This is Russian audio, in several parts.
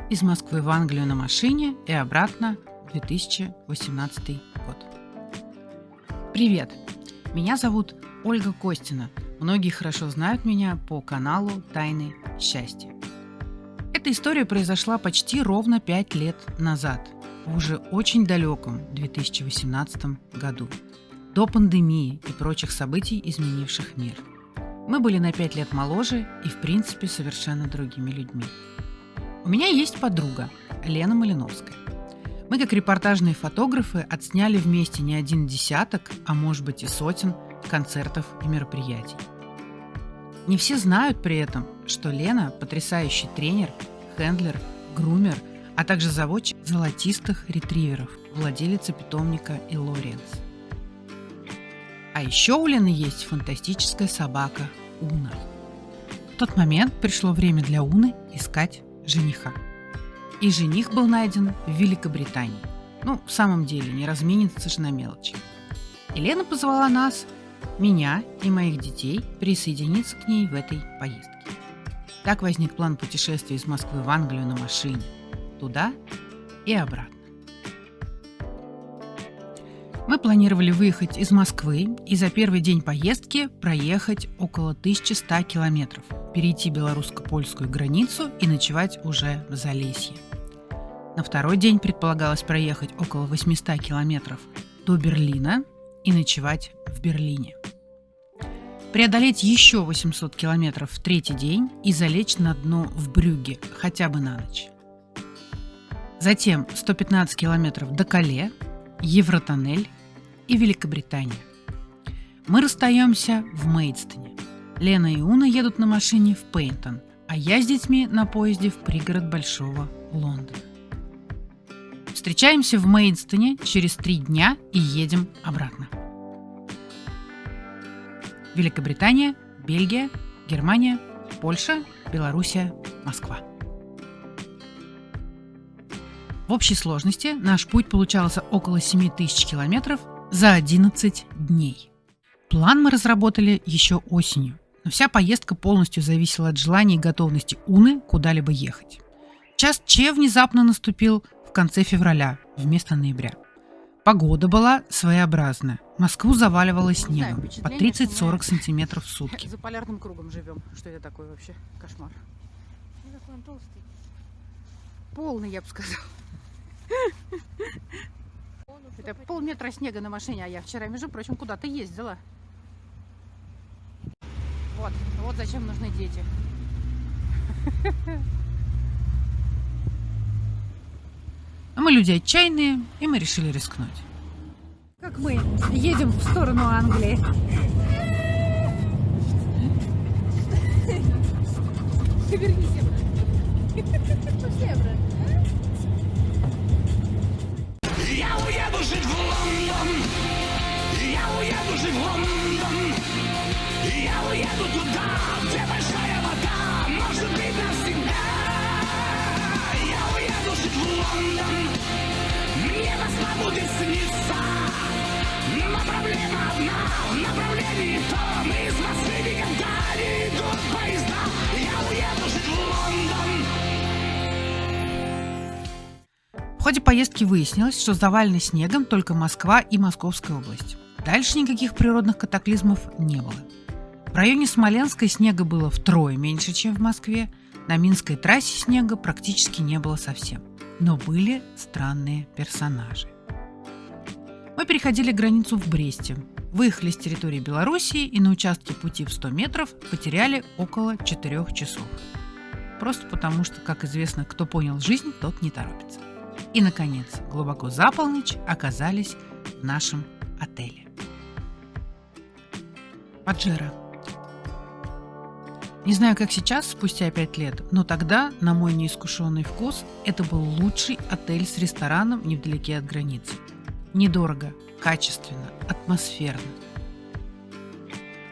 Из Москвы в Англию на машине и обратно в 2018 год. Привет! Меня зовут Ольга Костина. Многие хорошо знают меня по каналу «Тайны счастья». Эта история произошла почти ровно 5 лет назад, в уже очень далеком 2018 году, до пандемии и прочих событий, изменивших мир. Мы были на 5 лет моложе и, в принципе, совершенно другими людьми. У меня есть подруга, Лена Малиновская. Мы, как репортажные фотографы, отсняли вместе не один десяток, а может быть и сотен концертов и мероприятий. Не все знают при этом, что Лена – потрясающий тренер, хендлер, грумер, а также заводчик золотистых ретриверов, владелица питомника Лориенс. А еще у Лены есть фантастическая собака Уна. В тот момент пришло время для Уны искать жениха. И жених был найден в Великобритании. В самом деле, не разменится же на мелочи. И Лена позвала нас, меня и моих детей, присоединиться к ней в этой поездке. Так возник план путешествия из Москвы в Англию на машине. Туда и обратно. Мы планировали выехать из Москвы и за первый день поездки проехать около 1100 километров, перейти белорусско-польскую границу и ночевать уже в Залесье. На второй день предполагалось проехать около 800 километров до Берлина и ночевать в Берлине. Преодолеть еще 800 километров в третий день и залечь на дно в Брюгге хотя бы на ночь. Затем 115 километров до Кале, Евротоннель и Великобритания. Мы расстаемся в Мейдстоне. Лена и Уна едут на машине в Пейнтон, а я с детьми на поезде в пригород Большого Лондона. Встречаемся в Мейдстоне через 3 дня и едем обратно. Великобритания, Бельгия, Германия, Польша, Белоруссия, Москва. В общей сложности наш путь получался около 7000 километров за 11 дней. План мы разработали еще осенью, но вся поездка полностью зависела от желания и готовности Уны куда-либо ехать. Час Че внезапно наступил в конце февраля вместо ноября. Погода была своеобразная. Москву заваливало снегом по 30-40 сантиметров в сутки. За полярным кругом живем. Что это такое вообще? Кошмар. Какой он толстый. Полный, я бы сказала. Это полметра снега на машине, а я вчера, между прочим, куда-то ездила. Вот зачем нужны дети. Но мы люди отчаянные, и мы решили рискнуть. Как мы едем в сторону Англии. Верни зебра. Я уеду жить в Лондон. Я уеду жить в Лондон. Я уеду туда, где большая вода, может быть навсегда. Я уеду жить в Лондон. Мне Москва будет сниться. Но проблема одна, в направлении том. Из Москвы никогда не идут поезда. Я уеду жить в Лондон. В ходе поездки выяснилось, что завалена снегом только Москва и Московская область. Дальше никаких природных катаклизмов не было. В районе Смоленска снега было втрое меньше, чем в Москве. На Минской трассе снега практически не было совсем. Но были странные персонажи. Мы переходили границу в Бресте, выехали с территории Белоруссии и на участке пути в 100 метров потеряли около 4 часов. Просто потому, что, как известно, кто понял жизнь, тот не торопится. И, наконец, глубоко за полночь оказались в нашем отеле. Паджеро. Не знаю, как сейчас, спустя 5 лет, но тогда, на мой неискушенный вкус, это был лучший отель с рестораном невдалеке от границы. Недорого, качественно, атмосферно.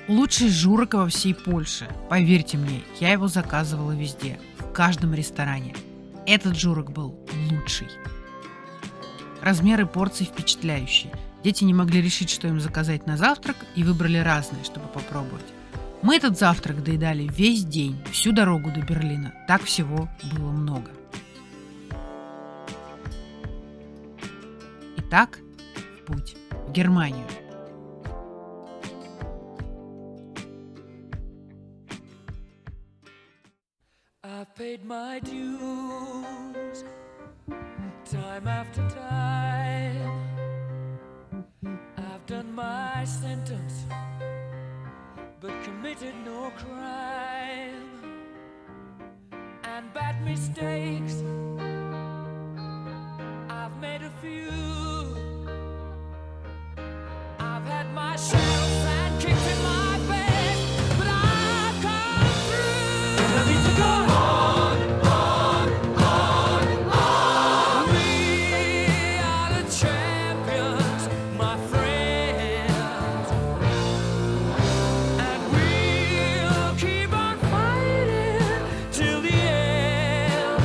Лучший журок во всей Польше. Поверьте мне, я его заказывала везде, в каждом ресторане. Этот журок был лучший. Размеры порций впечатляющие. Дети не могли решить, что им заказать на завтрак, и выбрали разные, чтобы попробовать. Мы этот завтрак доедали весь день, всю дорогу до Берлина. Так всего было много. так, в путь, в Германию. I've paid my dues, time after time. I've done my sentence, but committed no crime. And bad mistakes, I've made a few. I've had my share of sand kicked in my face, but I've come through. I need to go on, on, on, on. We are the champions, my friends, and we'll keep on fighting till the end.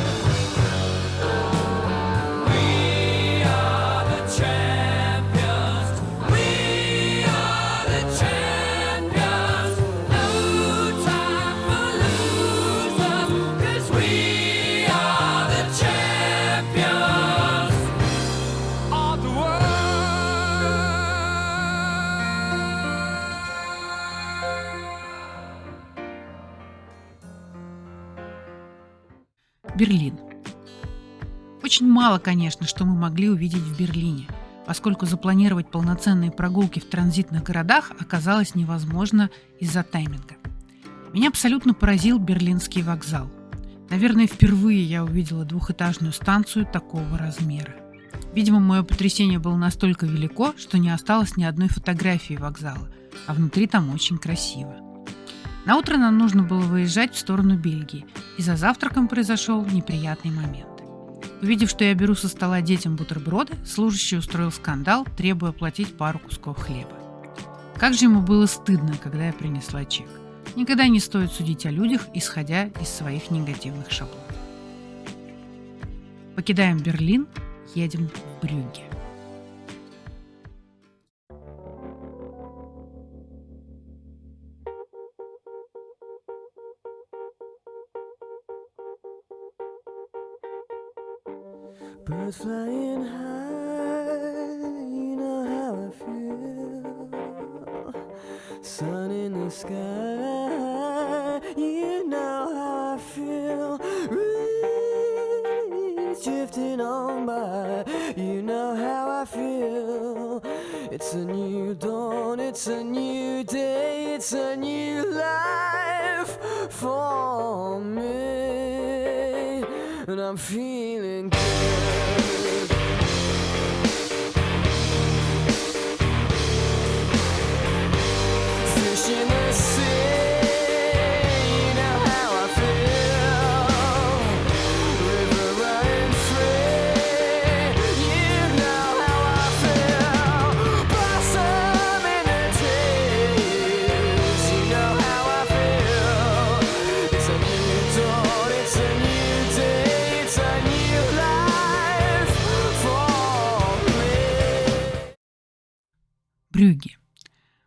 We are the champions. We are the champions. No time for losers, 'cause we are the champions of the world. Берлин. Очень мало, конечно, что мы могли увидеть в Берлине, поскольку запланировать полноценные прогулки в транзитных городах оказалось невозможно из-за тайминга. Меня абсолютно поразил Берлинский вокзал. Наверное, впервые я увидела двухэтажную станцию такого размера. Видимо, мое потрясение было настолько велико, что не осталось ни одной фотографии вокзала, а внутри там очень красиво. На утро нам нужно было выезжать в сторону Бельгии, и за завтраком произошел неприятный момент. Увидев, что я беру со стола детям бутерброды, служащий устроил скандал, требуя оплатить пару кусков хлеба. Как же ему было стыдно, когда я принесла чек. Никогда не стоит судить о людях, исходя из своих негативных шаблонов. Покидаем Берлин, едем в Брюгге. Birds flying high, you know how I feel. Sun in the sky, you know how I feel. Breeze drifting on by, you know how I feel. It's a new dawn, it's a new day, it's a new life for me, and I'm feeling good. Fish in the sea, you know how I feel. River running free, you know how I feel. Blossom in the trees, you know how I feel. It's a new dawn, it's a new day, it's a new life for me. Брюгге.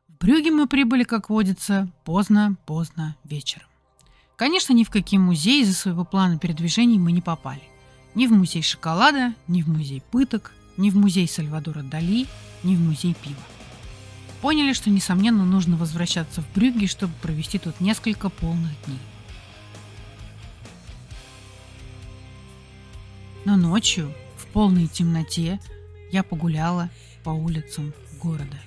В Брюгге мы прибыли, как водится, поздно вечером. Конечно, ни в какие музеи из-за своего плана передвижений мы не попали. Ни в музей шоколада, ни в музей пыток, ни в музей Сальвадора Дали, ни в музей пива. Поняли, что, несомненно, нужно возвращаться в Брюгге, чтобы провести тут несколько полных дней. Но ночью, в полной темноте, я погуляла по улицам города.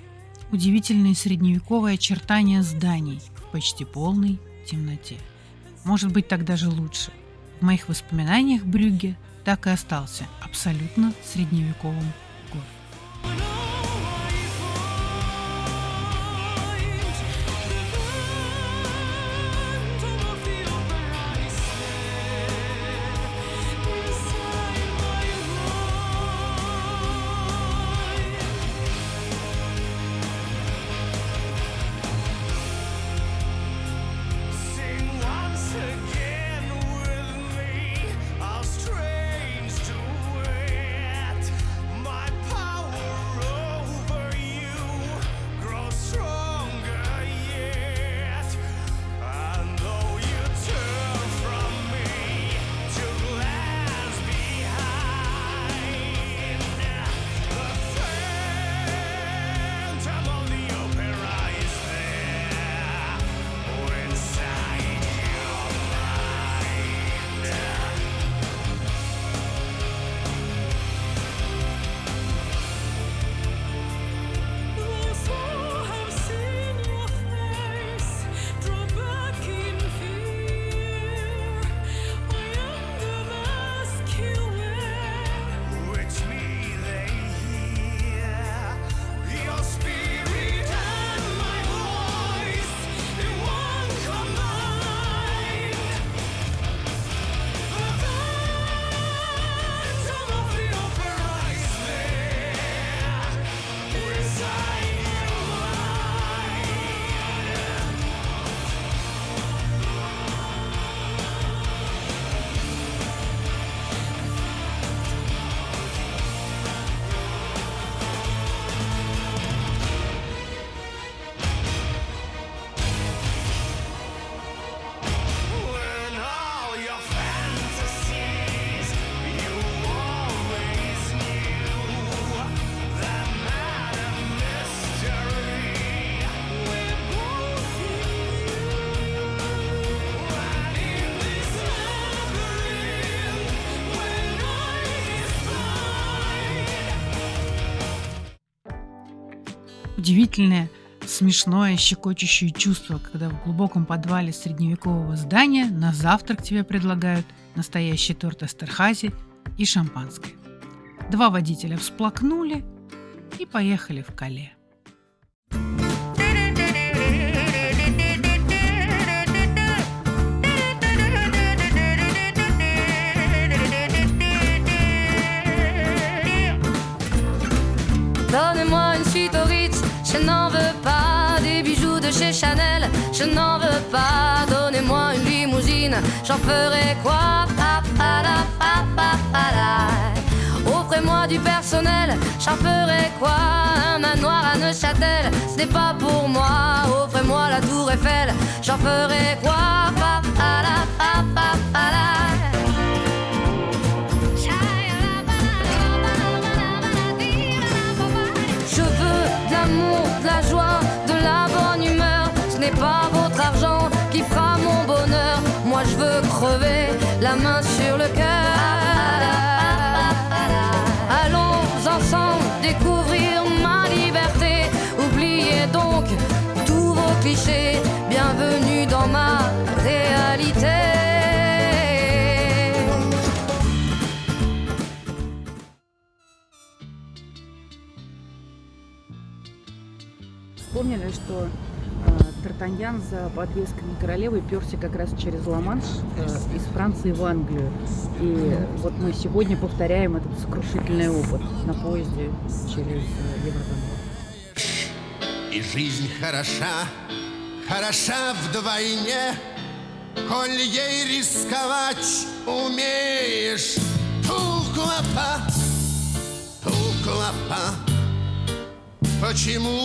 Удивительные средневековые очертания зданий в почти полной темноте. Может быть, так даже лучше. В моих воспоминаниях Брюгге так и остался абсолютно средневековым городом. Sing once again with me, how strange to wait. My power удивительное, смешное, щекочущее чувство, когда в глубоком подвале средневекового здания на завтрак тебе предлагают настоящий торт Эстерхази и шампанское. 2 водителя всплакнули и поехали в Кале. Donnez-moi une suite au Ritz, je n'en veux pas. Des bijoux de chez Chanel, je n'en veux pas. Donnez-moi une limousine, j'en ferai quoi? Pa, pa, la, pa, pa, pa, la. Offrez-moi du personnel, j'en ferai quoi? Un manoir à Neuchâtel, ce n'est pas pour moi. Offrez-moi la tour Eiffel, j'en ferai quoi? Pa, pa, la, pa, pa, pa, la. Je veux de l'amour, de la joie, de la bonne humeur. Ce n'est pas votre argent qui fera mon bonheur. Moi je veux crever la main sur le cœur. Allons ensemble découvrir ma liberté. Oubliez donc tous vos clichés. Bienvenue dans ma réalité. Вспомнили, что Д'Артаньян за подвесками королевы перся как раз через Ла-Манш из Франции в Англию. И вот мы сегодня повторяем этот сокрушительный опыт на поезде через Евротоннель. И жизнь хороша, хороша вдвойне, коль ей рисковать умеешь. Pourquoi pas, почему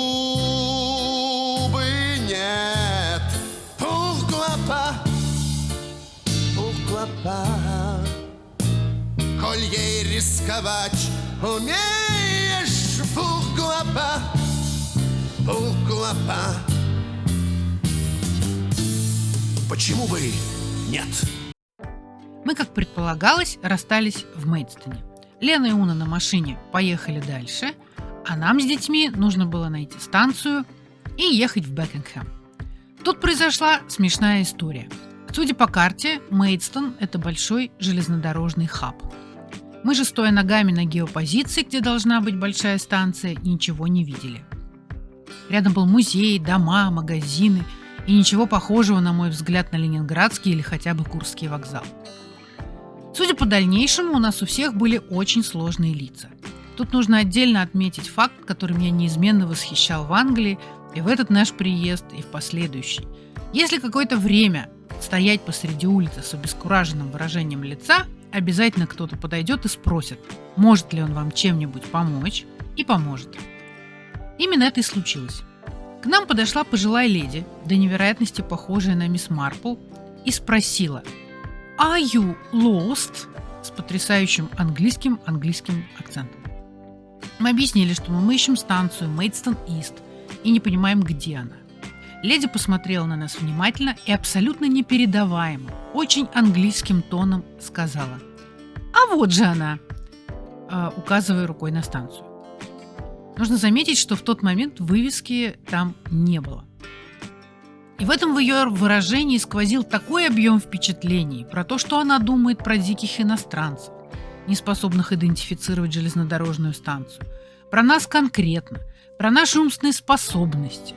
бы нет? Pourquoi pas, коль ей рисковать умеешь? Pourquoi pas, почему бы нет? Мы, как предполагалось, расстались в Мейдстоне. Лена и Уна на машине поехали дальше, а нам с детьми нужно было найти станцию и ехать в Бекингем. Тут произошла смешная история. Судя по карте, Мейдстон – это большой железнодорожный хаб. Мы же, стоя ногами на геопозиции, где должна быть большая станция, ничего не видели. Рядом был музей, дома, магазины и ничего похожего, на мой взгляд, на Ленинградский или хотя бы Курский вокзал. Судя по дальнейшему, у нас у всех были очень сложные лица. Тут нужно отдельно отметить факт, который меня неизменно восхищал в Англии и в этот наш приезд, и в последующий. Если какое-то время стоять посреди улицы с обескураженным выражением лица, обязательно кто-то подойдет и спросит, может ли он вам чем-нибудь помочь, и поможет. Именно это и случилось. К нам подошла пожилая леди, до невероятности похожая на мисс Марпл, и спросила «Are you lost?» с потрясающим английским акцентом. Мы объяснили, что мы ищем станцию Мейдстон-Ист и не понимаем, где она. Леди посмотрела на нас внимательно и абсолютно непередаваемо, очень английским тоном сказала «А вот же она!», указывая рукой на станцию. Нужно заметить, что в тот момент вывески там не было. И в этом ее выражении сквозил такой объем впечатлений про то, что она думает про диких иностранцев, не способных идентифицировать железнодорожную станцию, про нас конкретно, про наши умственные способности.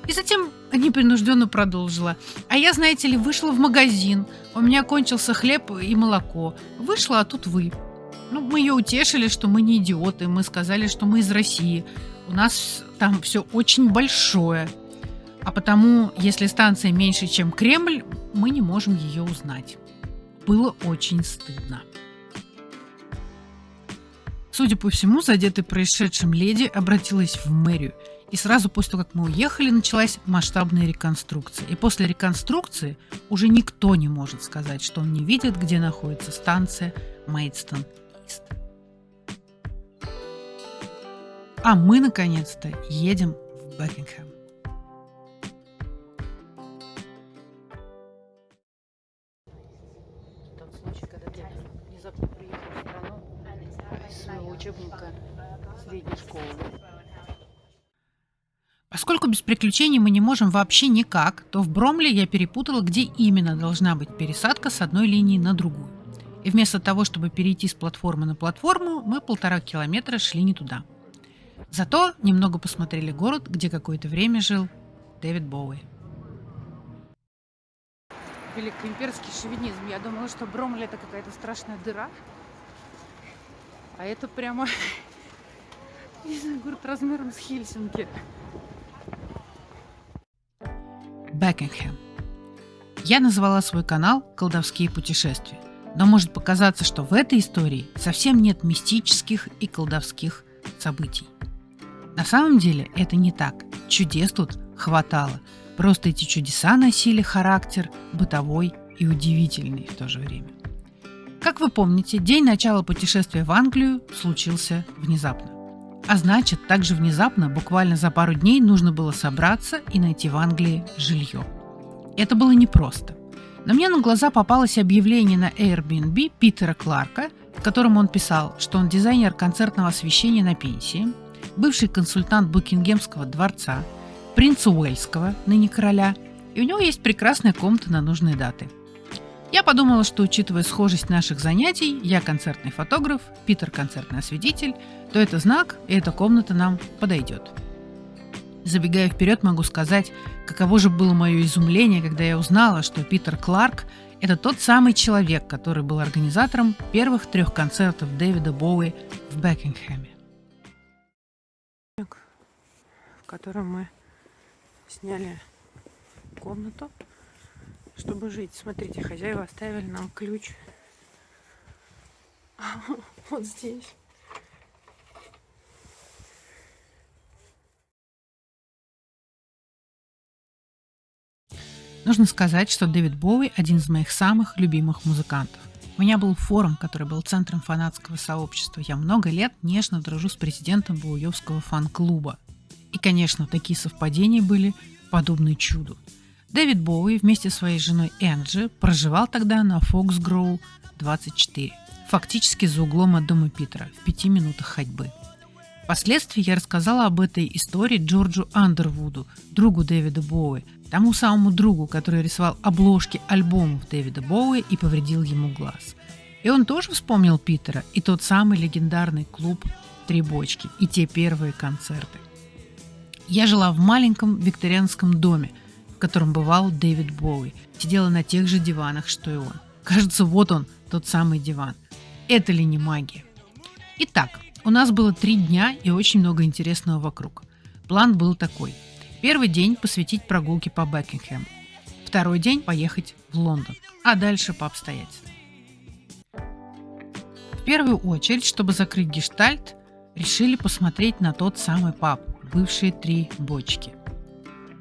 И затем непринужденно продолжила. А я, знаете ли, вышла в магазин, у меня кончился хлеб и молоко. Вышла, а тут вы. Мы ее утешили, что мы не идиоты, мы сказали, что мы из России. У нас там все очень большое. А потому, если станция меньше, чем Кремль, мы не можем ее узнать. Было очень стыдно. Судя по всему, задетая происшедшим леди обратилась в мэрию. И сразу после того, как мы уехали, началась масштабная реконструкция. И после реконструкции уже никто не может сказать, что он не видит, где находится станция Мейдстон-Ист. А мы, наконец-то, едем в Бекингем. Тот случай, когда дед внезапно приехал в страну из своего учебника средней школы. Поскольку без приключений мы не можем вообще никак, то в Бромли я перепутала, где именно должна быть пересадка с одной линии на другую. И вместо того, чтобы перейти с платформы на платформу, мы 1,5 километра шли не туда. Зато немного посмотрели город, где какое-то время жил Дэвид Боуи. Великоимперский шовинизм. Я думала, что Бромли это какая-то страшная дыра. А это прямо, не знаю, город размером с Хельсинки. Бекингем. Я назвала свой канал «Колдовские путешествия», но может показаться, что в этой истории совсем нет мистических и колдовских событий. На самом деле это не так. Чудес тут хватало. Просто эти чудеса носили характер бытовой и удивительный в то же время. Как вы помните, день начала путешествия в Англию случился внезапно. А значит, также внезапно, буквально за пару дней, нужно было собраться и найти в Англии жилье. Это было непросто. Но мне на глаза попалось объявление на Airbnb Питера Кларка, в котором он писал, что он дизайнер концертного освещения на пенсии, бывший консультант Букингемского дворца, принца Уэльского, ныне короля, и у него есть прекрасная комната на нужные даты. Я подумала, что, учитывая схожесть наших занятий, я концертный фотограф, Питер концертный осветитель, то это знак, и эта комната нам подойдет. Забегая вперед, могу сказать, каково же было мое изумление, когда я узнала, что Питер Кларк – это тот самый человек, который был организатором первых 3 концертов Дэвида Боуи в Бекингеме. В котором мы сняли комнату, чтобы жить. Смотрите, хозяева оставили нам ключ вот здесь. Нужно сказать, что Дэвид Боуи – один из моих самых любимых музыкантов. У меня был форум, который был центром фанатского сообщества. Я много лет нежно дружу с президентом Боуевского фан-клуба. И, конечно, такие совпадения были подобны чуду. Дэвид Боуи вместе со своей женой Энджи проживал тогда на Фоксгроу 24, фактически за углом от дома Питера, в 5 минутах ходьбы. Впоследствии я рассказала об этой истории Джорджу Андервуду, другу Дэвида Боуи, тому самому другу, который рисовал обложки альбомов Дэвида Боуи и повредил ему глаз. И он тоже вспомнил Питера и тот самый легендарный клуб «Три бочки» и те первые концерты. Я жила в маленьком викторианском доме, в котором бывал Дэвид Боуи, сидела на тех же диванах, что и он. Кажется, вот он, тот самый диван. Это ли не магия? Итак, у нас было 3 дня и очень много интересного вокруг. План был такой. Первый день посвятить прогулке по Бекингему. Второй день поехать в Лондон, а дальше по обстоятельствам. В первую очередь, чтобы закрыть гештальт, решили посмотреть на тот самый паб, бывшие 3 бочки.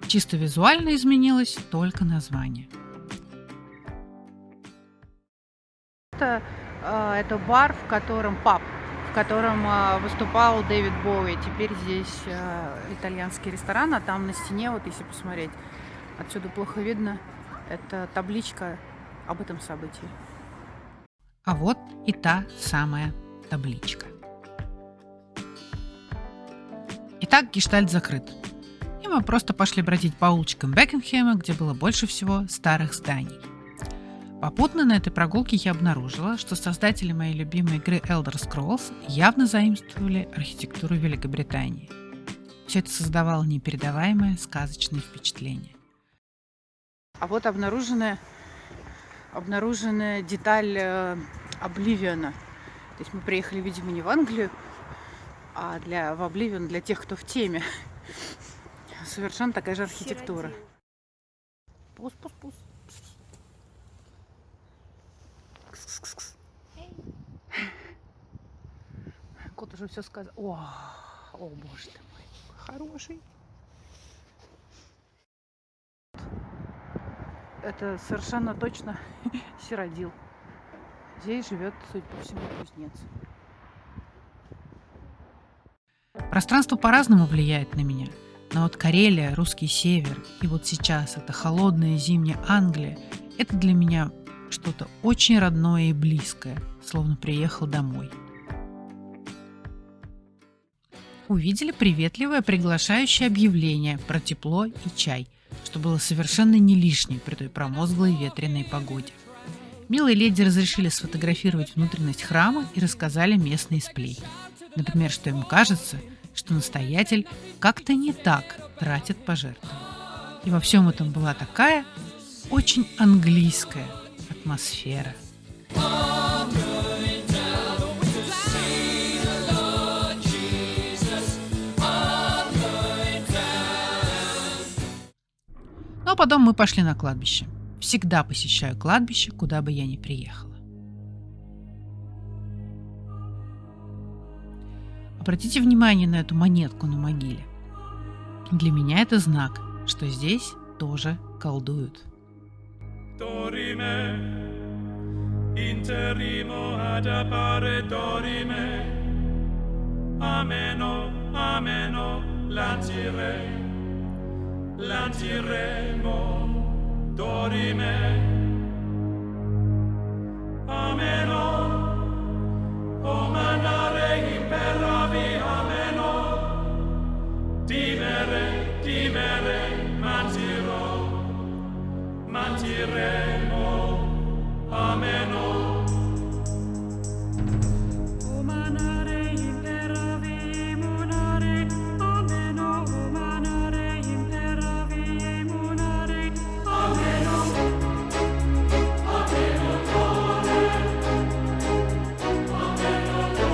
Чисто визуально изменилось только название. Это бар, паб, в котором выступал Дэвид Боуи. Теперь здесь итальянский ресторан, а там на стене, вот если посмотреть, отсюда плохо видно, это табличка об этом событии. А вот и та самая табличка. Итак, гештальт закрыт. И мы просто пошли бродить по улочкам Бекингема, где было больше всего старых зданий. Попутно на этой прогулке я обнаружила, что создатели моей любимой игры Elder Scrolls явно заимствовали архитектуру Великобритании. Все это создавало непередаваемое сказочное впечатление. А вот обнаруженная деталь Обливиона. То есть мы приехали, видимо, не в Англию, а в Обливион для тех, кто в теме. Совершенно такая же архитектура. Пус-пус-пус. Кот уже все сказал. О, боже ты мой, хороший. Это совершенно точно Сиродил. Здесь живет, судя по всему, кузнец. Пространство по-разному влияет на меня. Но вот Карелия, русский север, и вот сейчас это холодная зимняя Англия, это для меня что-то очень родное и близкое, словно приехал домой. увидели приветливое приглашающее объявление про тепло и чай, что было совершенно не лишним при той промозглой ветреной погоде. Милые леди разрешили сфотографировать внутренность храма и рассказали местные сплетни. Например, что им кажется, что настоятель как-то не так тратит пожертвования. И во всем этом была такая очень английская атмосфера. Ну а потом мы пошли на кладбище. Всегда посещаю кладбище, куда бы я ни приехала. Обратите внимание на эту монетку на могиле. Для меня это знак, что здесь тоже колдуют. Dorime, interrimo ad appare dorime, ameno, ameno, lantiremo, dorime, ameno, o mandare imperavi, ameno, dimere, mantiremo, ameno. Umanare imperavi, munare, ameno, umanare imperavi, munare, ameno, ameno, dore, ameno,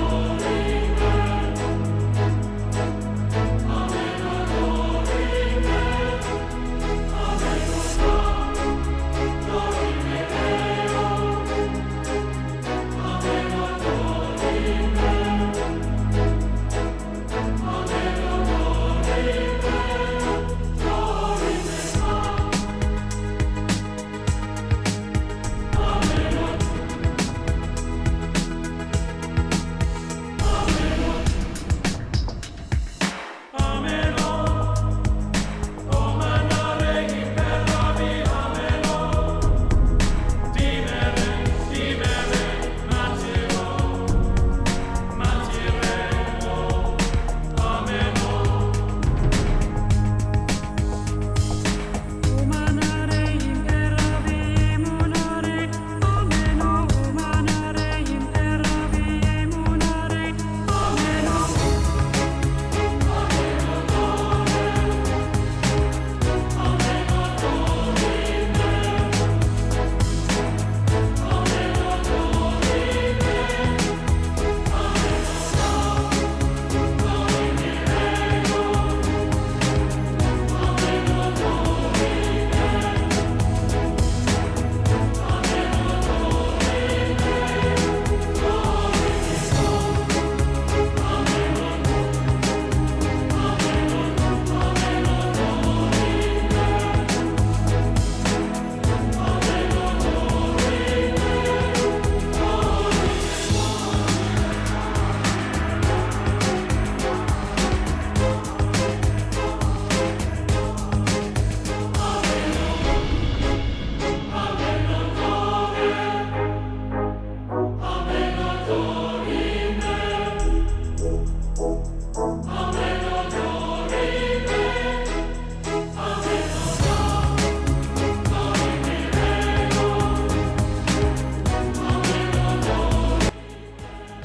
dorime, ameno, dorime,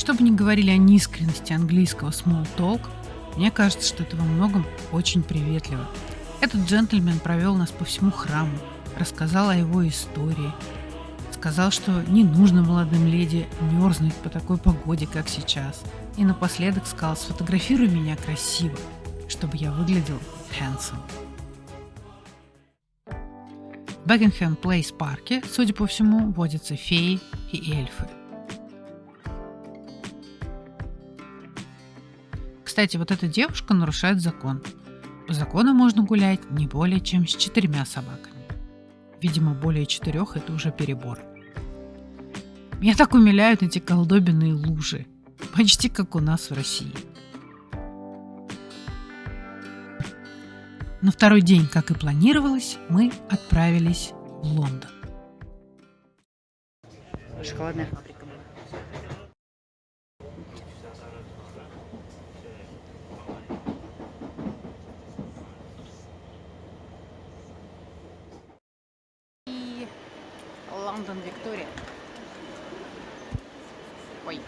Что бы ни говорили о неискренности английского small talk, мне кажется, что это во многом очень приветливо. Этот джентльмен провел нас по всему храму, рассказал о его истории, сказал, что не нужно молодым леди мерзнуть по такой погоде, как сейчас, и напоследок сказал: сфотографируй меня красиво, чтобы я выглядел handsome. В Бекингем Плейс парке, судя по всему, водятся феи и эльфы. Кстати, вот эта девушка нарушает закон. По закону можно гулять не более чем с 4 собаками. Видимо, более 4 – это уже перебор. Меня так умиляют эти колдобиные лужи. Почти как у нас в России. На второй день, как и планировалось, мы отправились в Лондон. Шоколадная фабрика была. Лондон, Виктория. Ой.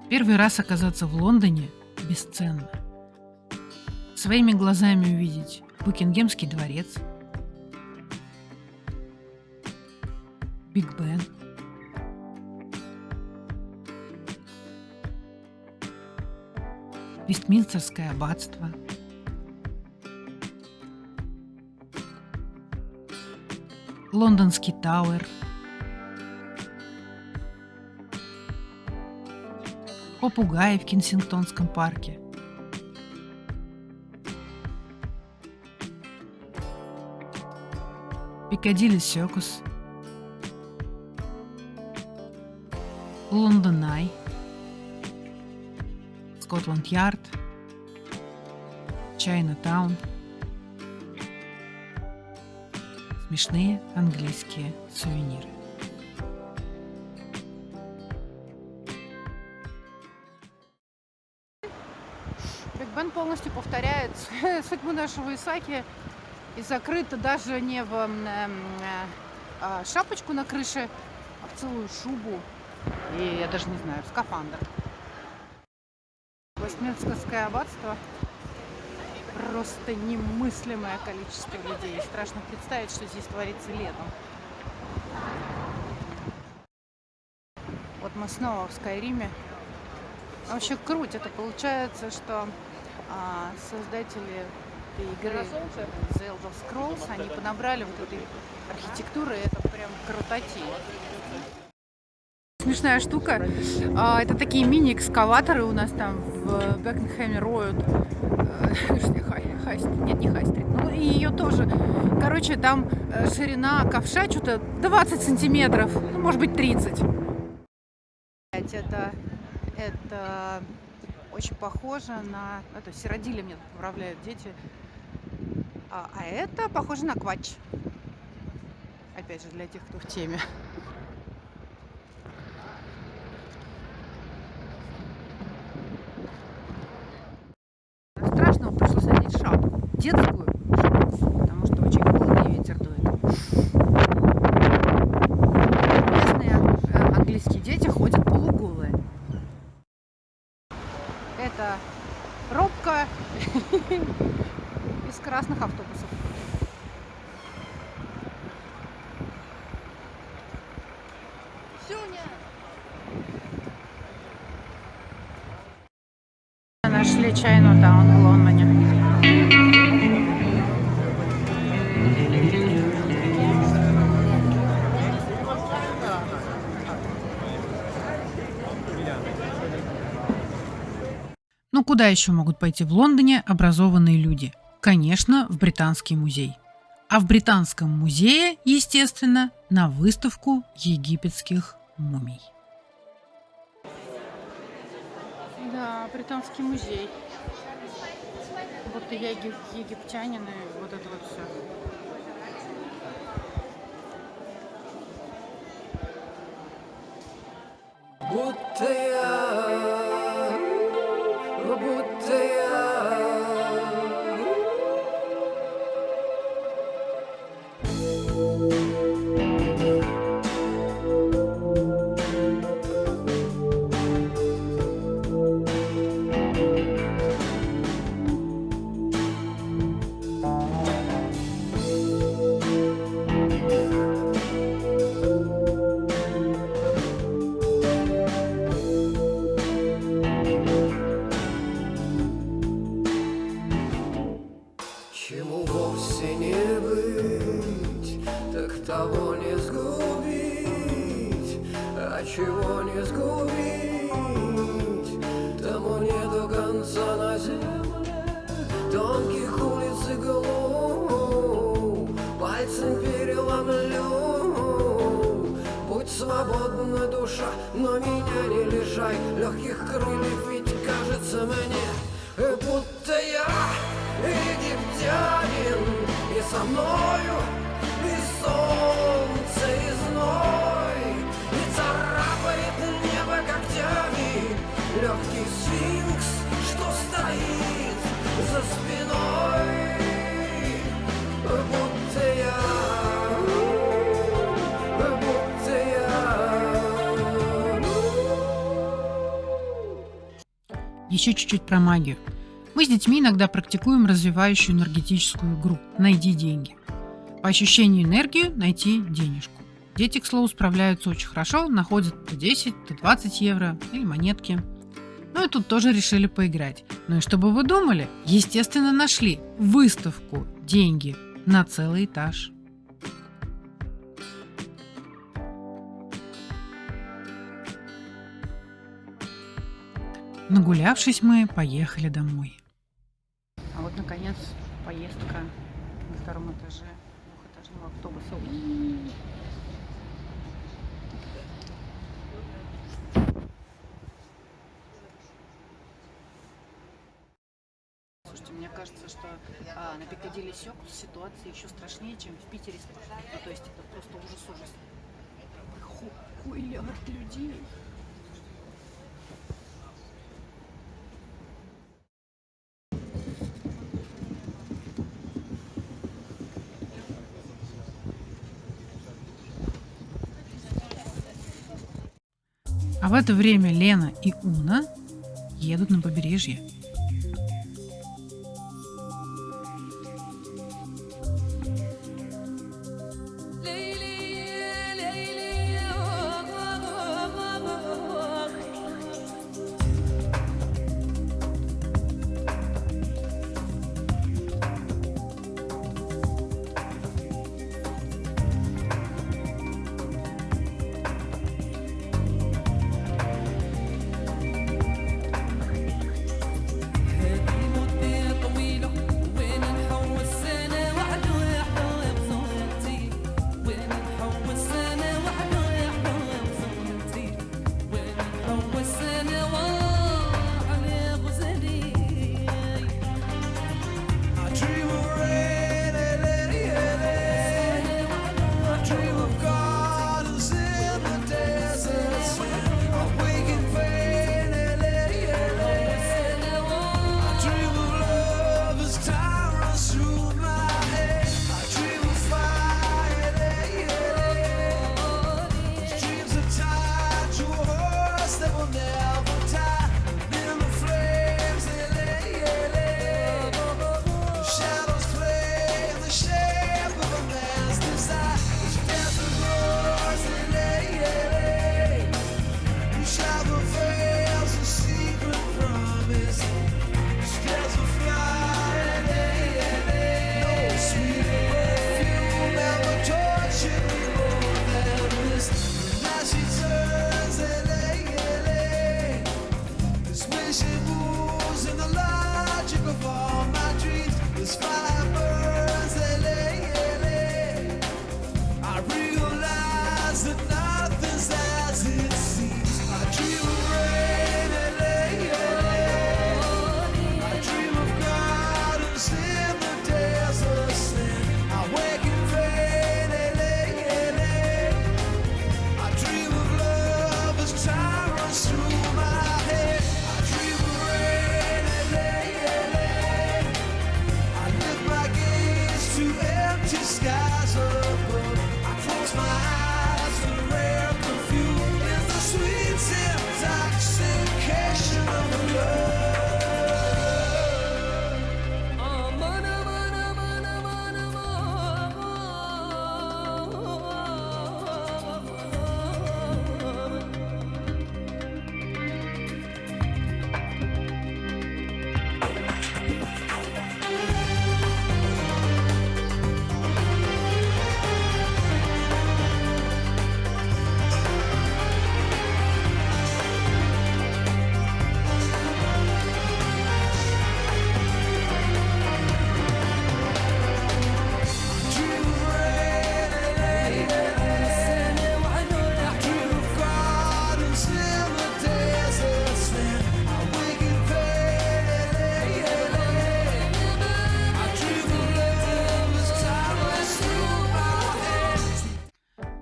Первый раз оказаться в Лондоне бесценно. Своими глазами увидеть Букингемский дворец, Биг Бен, Вестминстерское аббатство, Лондонский Тауэр, попугаи в Кенсингтонском парке, Пикадилли Серкус, Лондон Ай, Скотланд-Ярд, Чайна-таун, смешные английские сувениры. Биг Бен полностью повторяет судьбу нашего Исааки и закрыт даже не в шапочку на крыше, а в целую шубу. И я даже не знаю, в скафандр. Вестминстерское аббатство. Просто немыслимое количество людей. Страшно представить, что здесь творится летом. Вот мы снова в Скайриме. Вообще круть. Это получается, что создатели этой игры The Elder Scrolls, они понабрали вот этой архитектуры. Это прям крутотень. Смешная штука. Это такие мини-экскаваторы у нас там в Бекингхэме роют. Нет, не Хай-стрит. Ну и ее тоже. Короче, там ширина ковша что-то 20 сантиметров. Ну, может быть, 30. Это очень похоже на... Это сиродили мне поправляют дети. А это похоже на квач. Опять же, для тех, кто в теме. Страшно, пришлось надеть шапку. Детскую шапку, потому что очень холодно и ветер дует. Местные английские дети ходят полуголые. Это пробка из красных автобусов. Нашли Чайна-таун в Лондоне. Ну куда еще могут пойти в Лондоне образованные люди? Конечно, в Британский музей. А в Британском музее, естественно, на выставку египетских мумий. Да, Британский музей. Будто я египтянин и вот это вот все. Будто я чему вовсе не быть, так того не сгубить, а чего не сгубить, тому нету конца на земле, тонких улиц и глубь, пальцем переломлю, будь свободна душа, но меня не лишай легких крыльев, ведь кажется мне, будто я египтянин, и со мною и солнце, и зной, и царапает небо когтями легкий сфинкс, что стоит Еще чуть-чуть про магию. Мы с детьми иногда практикуем развивающую энергетическую игру «Найди деньги». По ощущению энергию найти денежку. Дети, к слову, справляются очень хорошо, находят то 10, то 20 евро или монетки. Ну и тут тоже решили поиграть. Ну и что бы вы думали? Естественно, нашли выставку «Деньги» на целый этаж. Нагулявшись, мы поехали домой. А вот, наконец, поездка на втором этаже двухэтажного автобуса. Слушайте, мне кажется, что на Пикадилли Сёркус ситуация еще страшнее, чем в Питере. Ну, то есть это просто ужас-ужас. Хуйлят людей. А в это время Лена и Уна едут на побережье.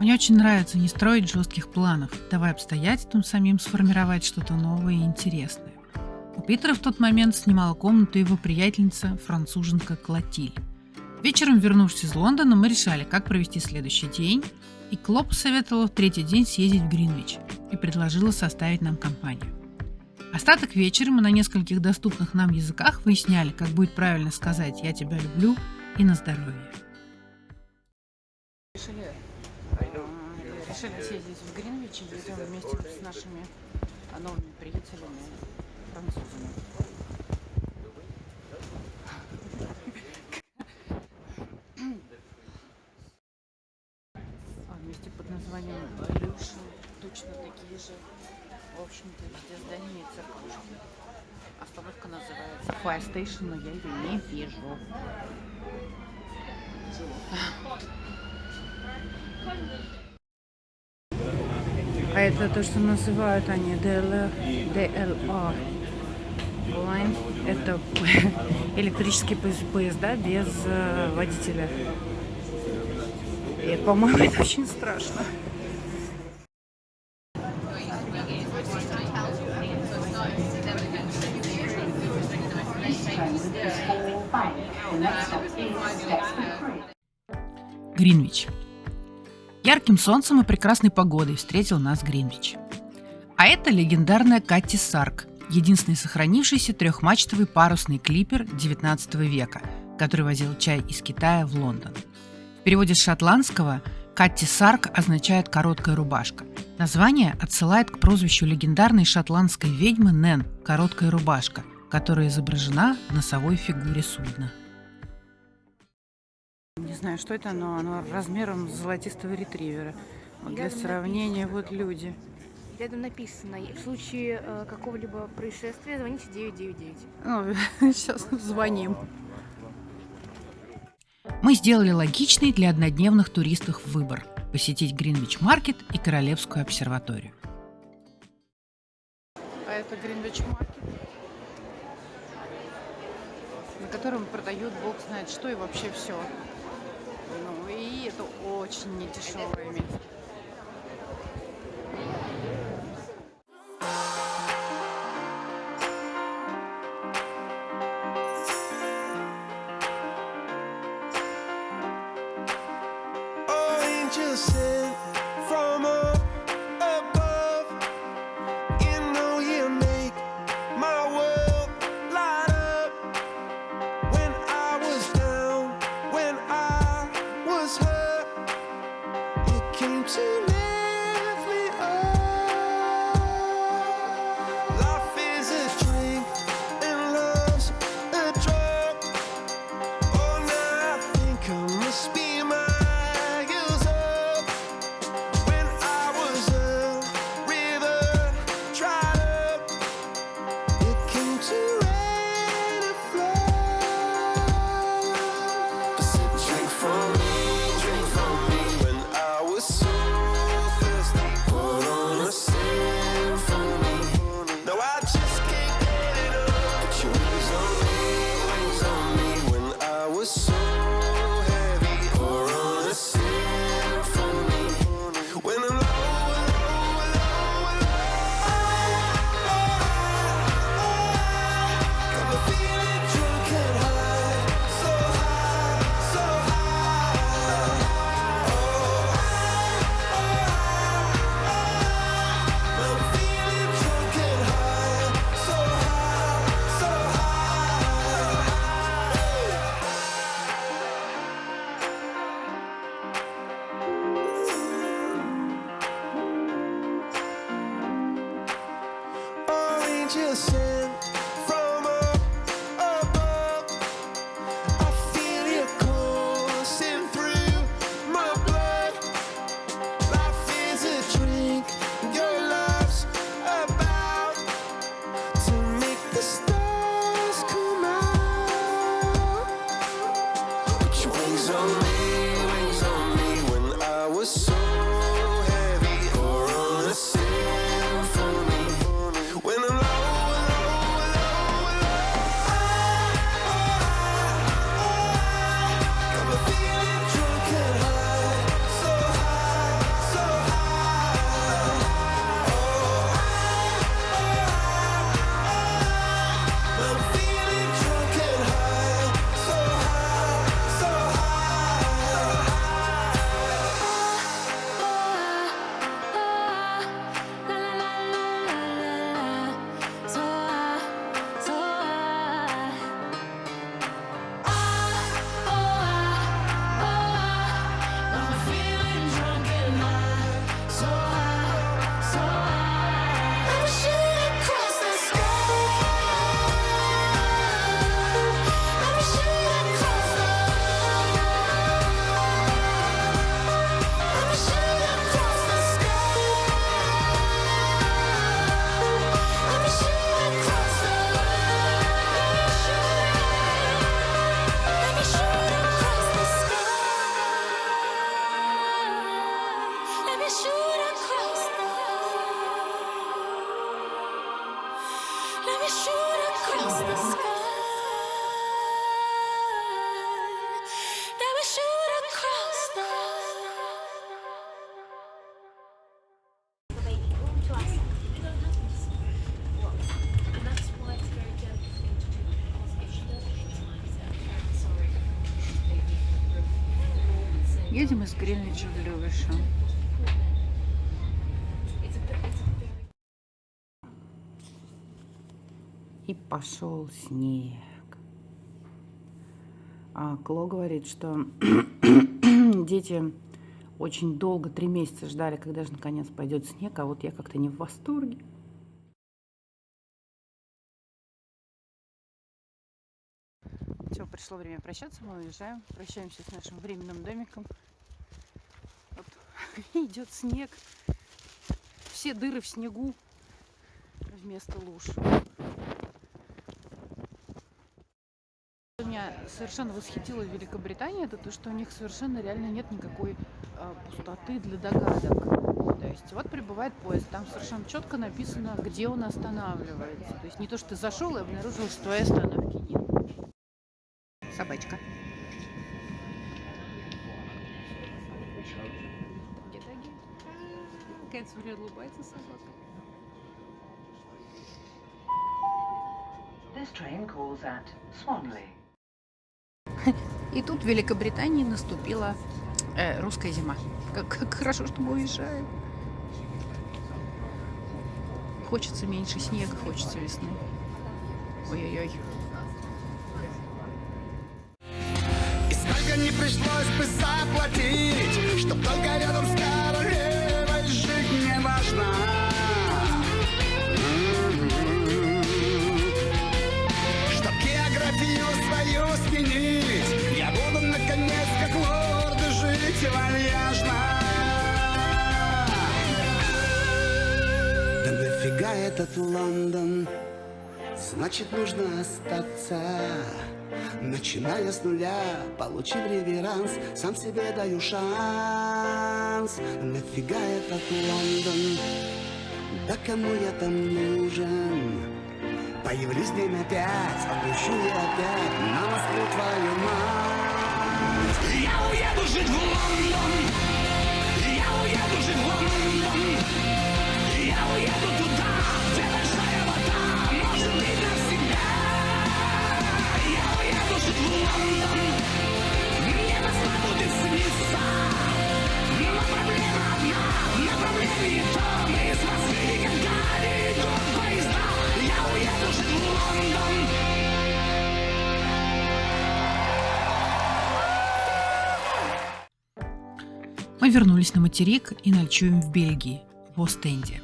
Мне очень нравится не строить жестких планов, давая обстоятельствам самим сформировать что-то новое и интересное. У Питера в тот момент снимала комнату его приятельница, француженка Клотиль. Вечером, вернувшись из Лондона, мы решали, как провести следующий день, и Кло посоветовала в третий день съездить в Гринвич и предложила составить нам компанию. Остаток вечера мы на нескольких доступных нам языках выясняли, как будет правильно сказать «я тебя люблю» и «на здоровье». Решили съездить в Гринвич и идем вместе с нашими новыми приятелями, французами. Вместе под названием Илюша, точно такие же, в общем-то, везде здания и церквушки. Остановка называется Fire Station, но я ее не вижу. А это то, что называют они DLR Line. Это электрические поезда без водителя. И, по-моему, это очень страшно. Гринвич. Ярким солнцем и прекрасной погодой встретил нас Гринвич. А это легендарная Катти Сарк, единственный сохранившийся трехмачтовый парусный клипер 19 века, который возил чай из Китая в Лондон. В переводе с шотландского Катти Сарк означает «короткая рубашка». Название отсылает к прозвищу легендарной шотландской ведьмы Нэн «Короткая рубашка», которая изображена в носовой фигуре судна. Не знаю, что это, но оно размером с золотистого ретривера. Вот для сравнения, вот люди. Рядом написано, в случае какого-либо происшествия звоните 999. Ну, сейчас звоним. Мы сделали логичный для однодневных туристов выбор – посетить Гринвич-маркет и Королевскую обсерваторию. А это Гринвич-маркет, на котором продают бог знает что и вообще все. Ну и это очень недешевое место. Angels sent from up above. You know you make my world light up. When I was down, when I was hurt, you came to lift me up. Life is a drink and love's a drug. Oh, now I think I must be mine. Angels sent from up above. I feel you coursing through my blood. Life is a drink, your love's about to make the stars come out. Put your wings on me when I was so heavy. Pour on a symphony when I'm low. we shoot across the sky. That we shoot across the Едем из Гринвича в Левиша. И пошел снег. А Кло говорит, что дети очень долго, 3 месяца ждали, когда же наконец пойдет снег, а вот я как-то не в восторге. Все, пришло время прощаться, мы уезжаем. Прощаемся с нашим временным домиком. Вот. Идет снег. Все дыры в снегу вместо луж. Что меня совершенно восхитило в Великобритании, это то, что у них совершенно реально нет никакой пустоты для догадок. То есть вот прибывает поезд, там совершенно четко написано, где он останавливается. То есть не то, что ты зашел и обнаружил, что твоей остановки нет. Собачка. Где Таги? Какая смотрит, улыбается собака. This train calls at Swanley. И тут в Великобритании наступила русская зима. Как хорошо, что мы уезжаем. Хочется меньше снега, хочется весны. Ой-ой-ой. Не пришлось бы заплатить, чтоб только рядом с королевой жить не важно. Чтоб географию свою сменить, я буду наконец как лорд жить вальяжно. Да нафига этот Лондон? Значит, нужно остаться. Начиная с нуля, получив реверанс, сам себе даю шанс. Нафига этот Лондон? Да кому я там нужен? Появлюсь днем опять, отпущу я опять на Москву твою мать. Я уеду жить в Лондон. Я уеду жить в Лондон. Я уеду туда, где большая вода, может быть навсегда. В Лондон, мне Москва будет сниться, но проблема одна, направление то, мы из Москвы никогда не идут поезда, я уеду жить в Лондон. Мы вернулись на материк и ночуем в Бельгии, в Остенде.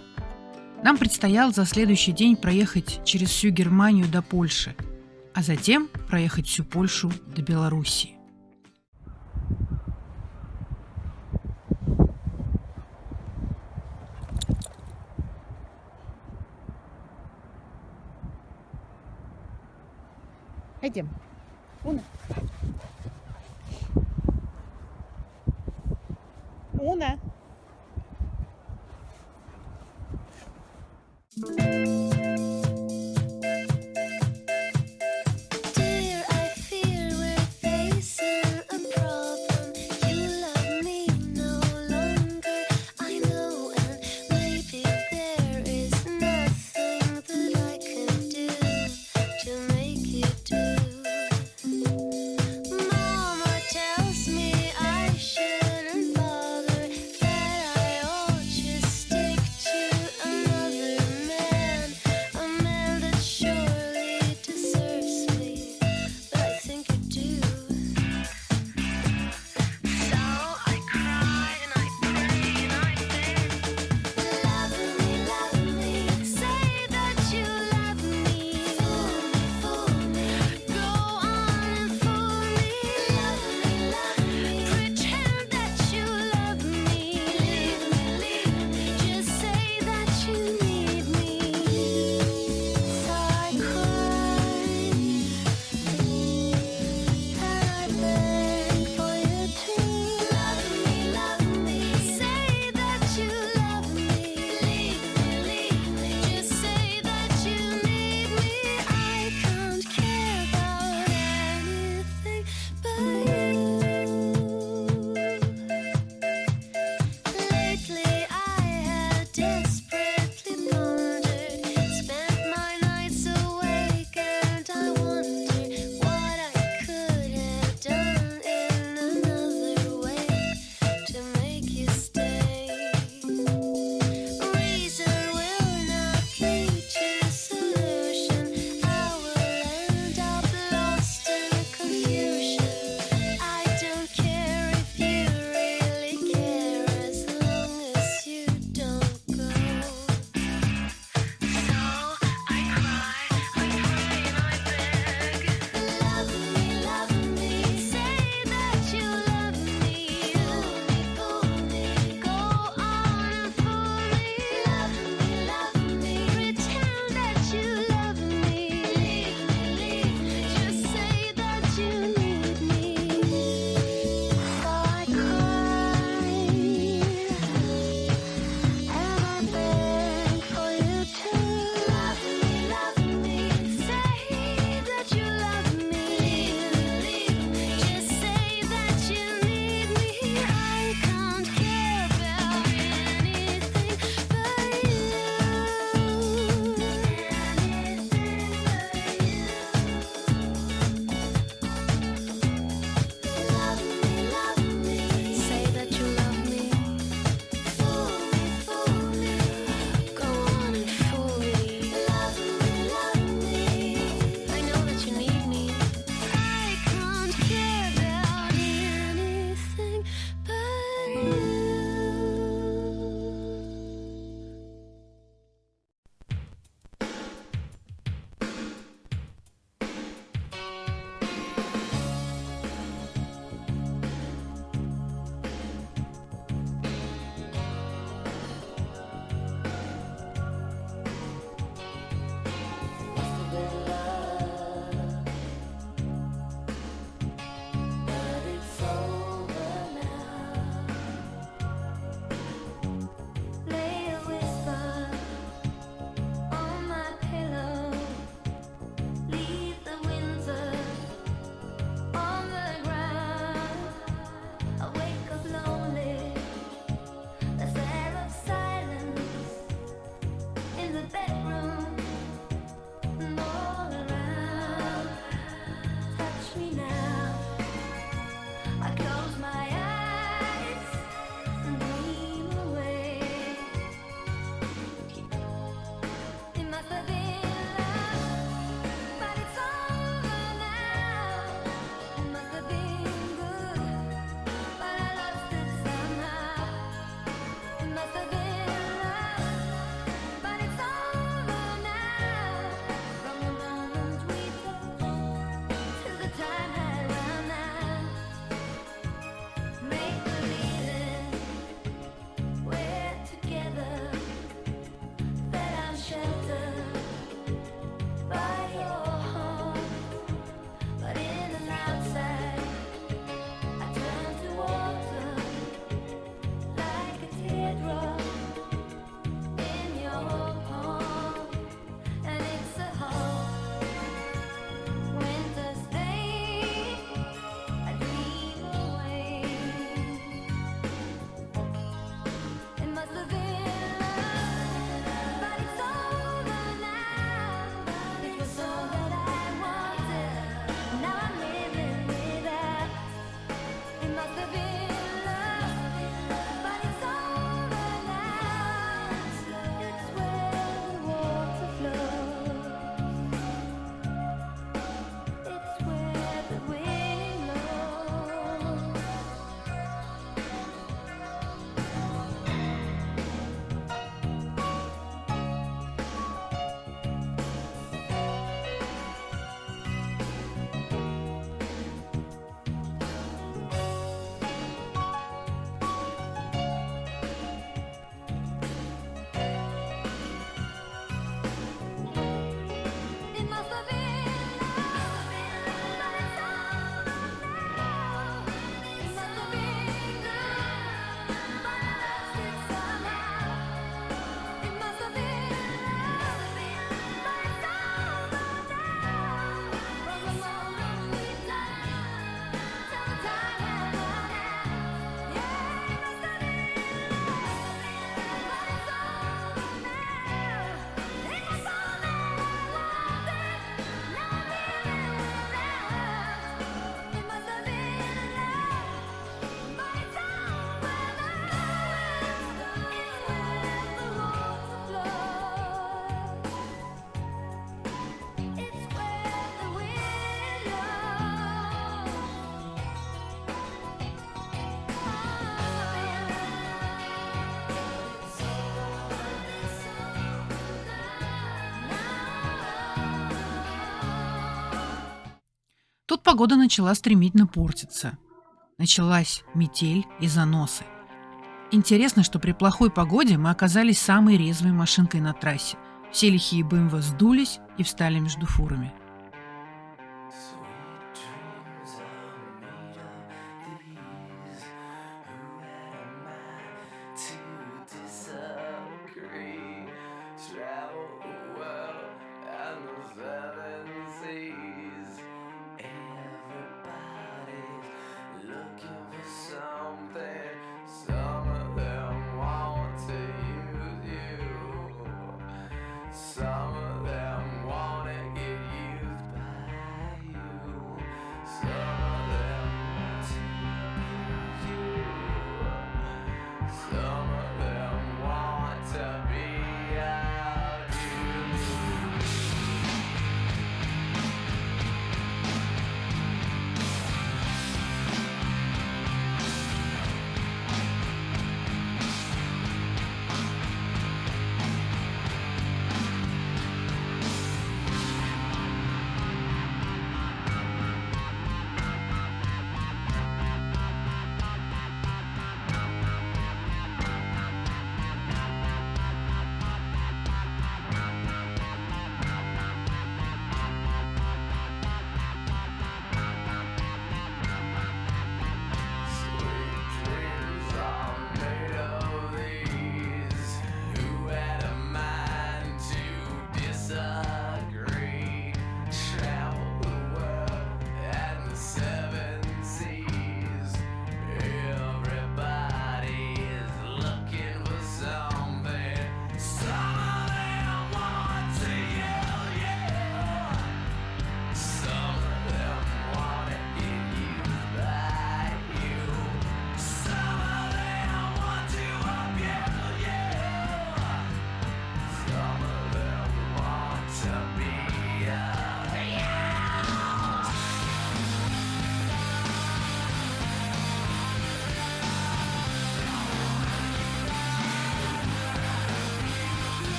Нам предстояло за следующий день проехать через всю Германию до Польши, а затем проехать всю Польшу до Белоруссии. Пойдем. Уна. Уна. тут погода начала стремительно портиться. Началась метель и заносы. Интересно, что при плохой погоде мы оказались самой резвой машинкой на трассе. Все лихие БМВ сдулись и встали между фурами.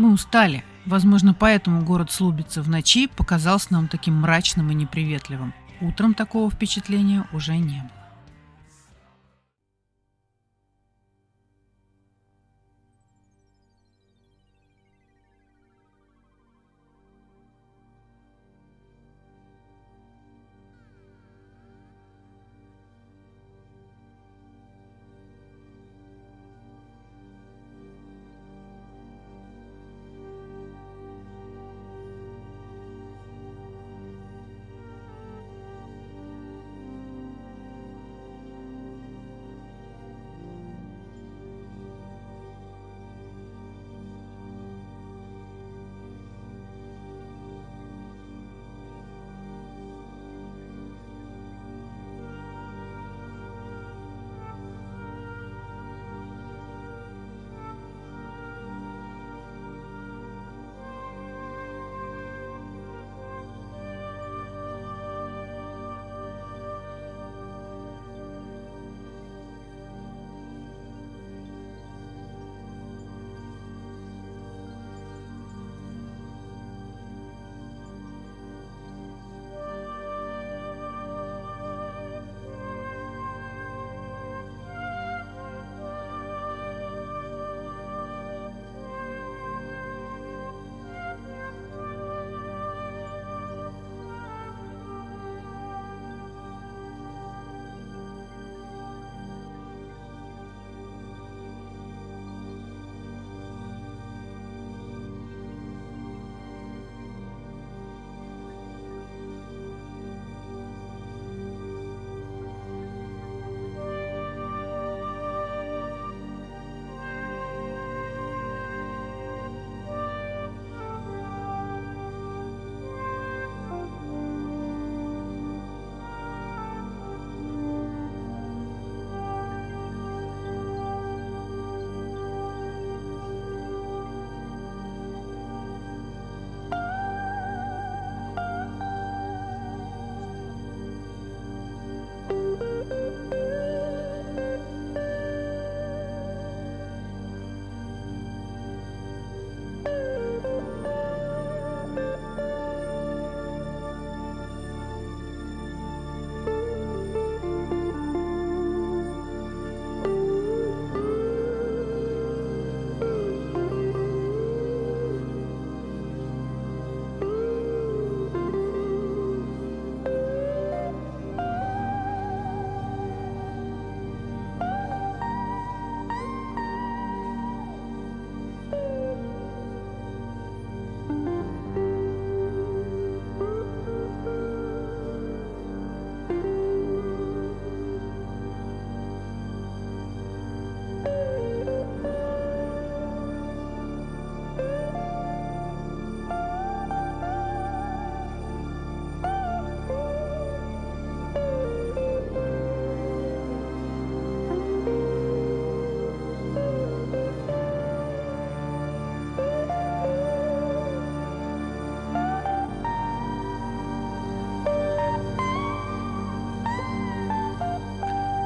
Мы устали. Возможно, поэтому город Слубица в ночи показался нам таким мрачным и неприветливым. Утром такого впечатления уже не было.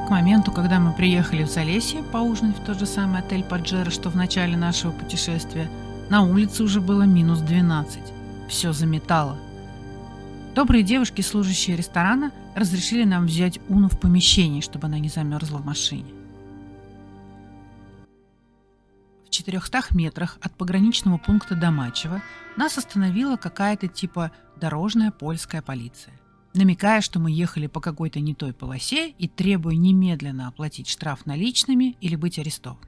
К моменту, когда мы приехали в Залесье поужинать в тот же самый отель Паджеро, что в начале нашего путешествия, на улице уже было минус 12. Все заметало. Добрые девушки, служащие ресторана, разрешили нам взять Уну в помещении, чтобы она не замерзла в машине. В 400 метрах от пограничного пункта Домачево нас остановила какая-то типа дорожная польская полиция, намекая, что мы ехали по какой-то не той полосе и требуя немедленно оплатить штраф наличными или быть арестованными.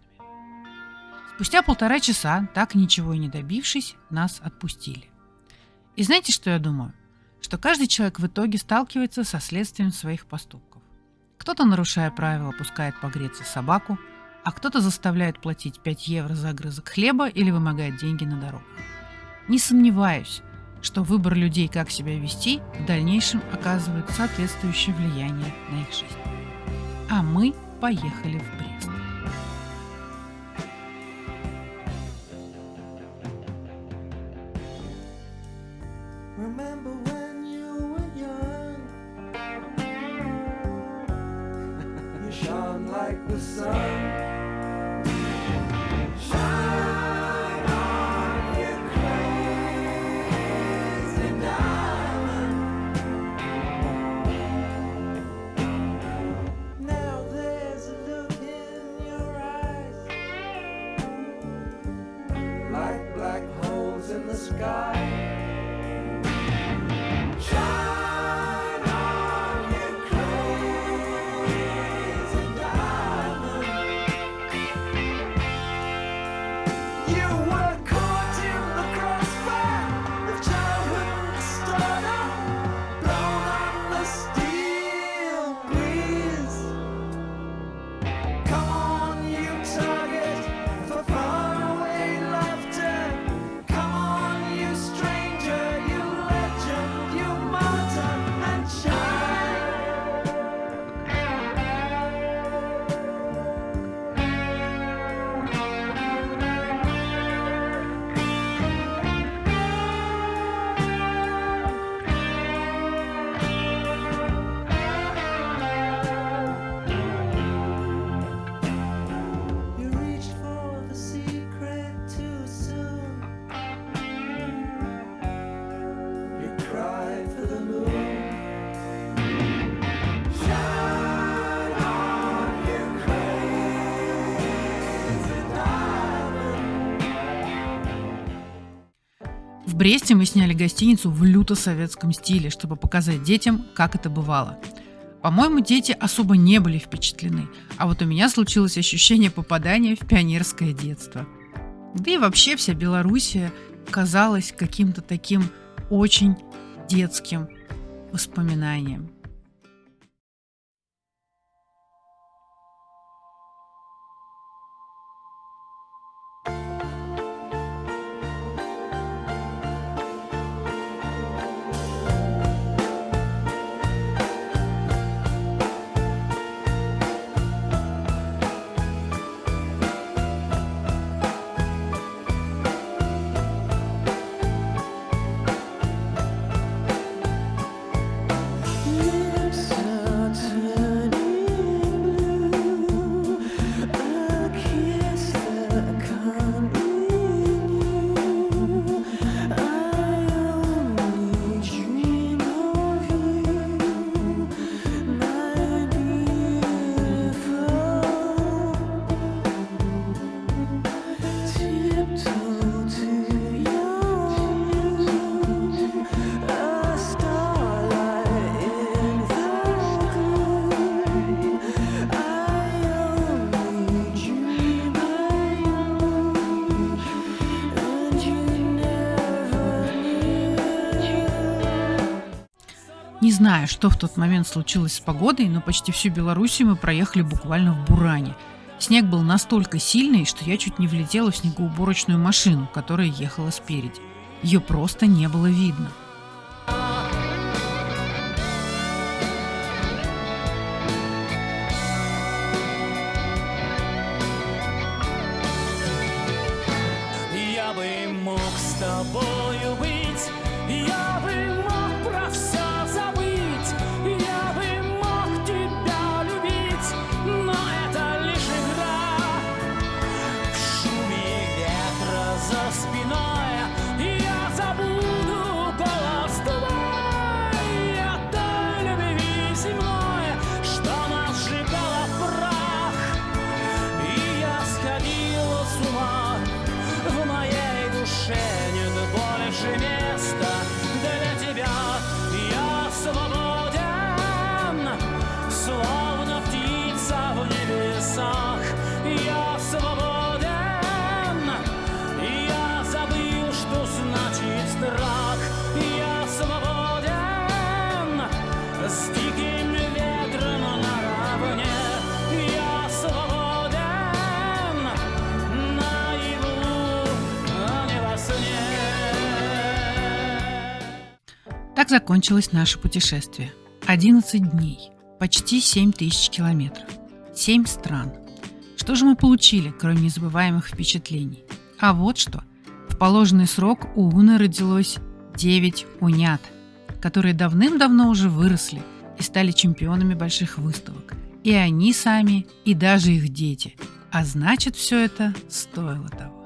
Спустя 1,5 часа, так ничего и не добившись, нас отпустили. И знаете, что я думаю? Что каждый человек в итоге сталкивается со следствием своих поступков. Кто-то, нарушая правила, пускает погреться собаку, а кто-то заставляет платить 5 евро за огрызок хлеба или вымогает деньги на дорогу. Не сомневаюсь, что выбор людей, как себя вести, в дальнейшем оказывает соответствующее влияние на их жизнь. А мы поехали в Брест. Remember when you were young? You shone like the sun. Shine on, you crazy diamond. Now there's a look in your eyes, like black holes in the sky. Shine on, you crazy diamond. You were caught in the crossfire of childhood stardom, blown on the steel breeze. Come on, you target for faraway laughter. Come on, you stranger, you legend, you martyr, and shine. You reached for the secret too soon. You cried for the moon. Shine on, you crazy diamond. В Бресте мы сняли гостиницу в люто советском стиле, чтобы показать детям, как это бывало. По-моему, дети особо не были впечатлены, а вот у меня случилось ощущение попадания в пионерское детство. Да и вообще вся Белоруссия казалась каким-то таким очень детским воспоминанием. Lips are turning blue. A kiss that can't renew. I only dream of you, my beautiful. Tiptoe to your room, a starlight in the gloom. I only dream of you, and you never knew. Не знаю, что в тот момент случилось с погодой, но почти всю Белоруссию мы проехали буквально в буране. Снег был настолько сильный, что я чуть не влетела в снегоуборочную машину, которая ехала спереди. Ее просто не было видно. Я бы мог с тобою быть, я бы мог про все забыть, я бы мог тебя любить, Так закончилось наше путешествие. 11 дней, почти 7000 километров, 7 стран. Что же мы получили, кроме незабываемых впечатлений? А вот что. В положенный срок у Уны родилось 9 унят, которые давным-давно уже выросли и стали чемпионами больших выставок. И они сами, и даже их дети. А значит, все это стоило того.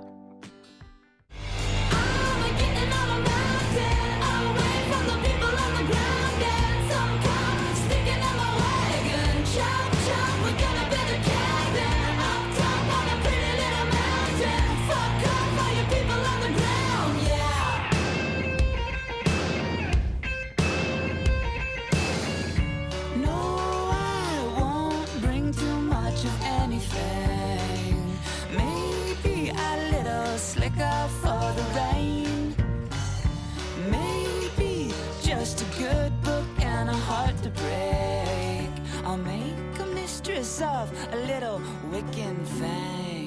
For the rain, maybe just a good book and a heart to break. I'll make a mistress of a little Wiccan thing.